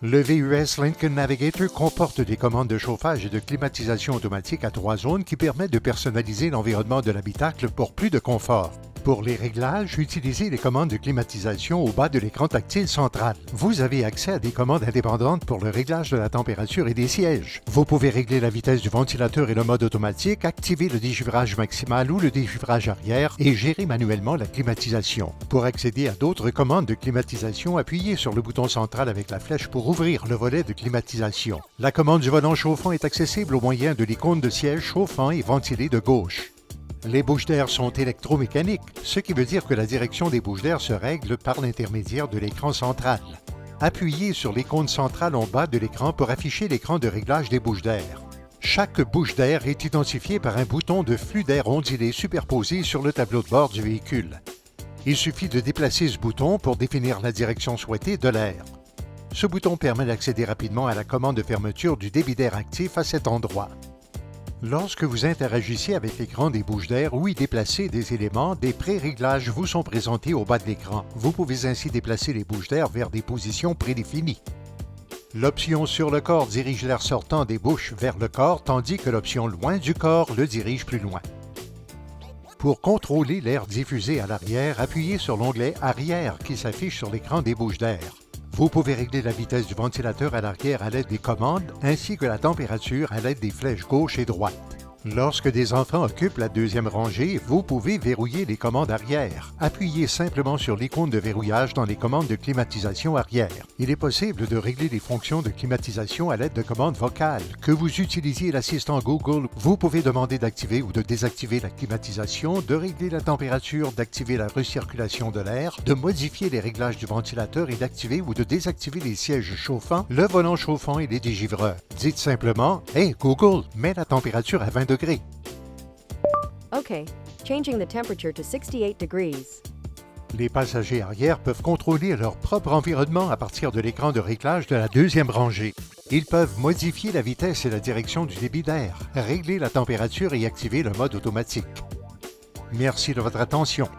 Le VUS Lincoln Navigator comporte des commandes de chauffage et de climatisation automatique à 3 zones qui permettent de personnaliser l'environnement de l'habitacle pour plus de confort. Pour les réglages, utilisez les commandes de climatisation au bas de l'écran tactile central. Vous avez accès à des commandes indépendantes pour le réglage de la température et des sièges. Vous pouvez régler la vitesse du ventilateur et le mode automatique, activer le dégivrage maximal ou le dégivrage arrière et gérer manuellement la climatisation. Pour accéder à d'autres commandes de climatisation, appuyez sur le bouton central avec la flèche pour ouvrir le volet de climatisation. La commande du volant chauffant est accessible au moyen de l'icône de siège chauffant et ventilé de gauche. Les bouches d'air sont électromécaniques, ce qui veut dire que la direction des bouches d'air se règle par l'intermédiaire de l'écran central. Appuyez sur l'icône centrale en bas de l'écran pour afficher l'écran de réglage des bouches d'air. Chaque bouche d'air est identifiée par un bouton de flux d'air ondulé superposé sur le tableau de bord du véhicule. Il suffit de déplacer ce bouton pour définir la direction souhaitée de l'air. Ce bouton permet d'accéder rapidement à la commande de fermeture du débit d'air actif à cet endroit. Lorsque vous interagissez avec l'écran des bouches d'air ou y déplacez des éléments, des pré-réglages vous sont présentés au bas de l'écran. Vous pouvez ainsi déplacer les bouches d'air vers des positions prédéfinies. L'option sur le corps dirige l'air sortant des bouches vers le corps, tandis que l'option loin du corps le dirige plus loin. Pour contrôler l'air diffusé à l'arrière, appuyez sur l'onglet « Arrière » qui s'affiche sur l'écran des bouches d'air. Vous pouvez régler la vitesse du ventilateur à l'arrière à l'aide des commandes, ainsi que la température à l'aide des flèches gauche et droite. Lorsque des enfants occupent la deuxième rangée, vous pouvez verrouiller les commandes arrière. Appuyez simplement sur l'icône de verrouillage dans les commandes de climatisation arrière. Il est possible de régler les fonctions de climatisation à l'aide de commandes vocales. Que vous utilisiez l'assistant Google, vous pouvez demander d'activer ou de désactiver la climatisation, de régler la température, d'activer la recirculation de l'air, de modifier les réglages du ventilateur et d'activer ou de désactiver les sièges chauffants, le volant chauffant et les dégivreurs. Dites simplement « Hey Google, mets la température à 20 degrés ». Okay, changing the temperature to 68 degrees. Les passagers arrière peuvent contrôler leur propre environnement à partir de l'écran de réglage de la deuxième rangée. Ils peuvent modifier la vitesse et la direction du débit d'air, régler la température et activer le mode automatique. Merci de votre attention.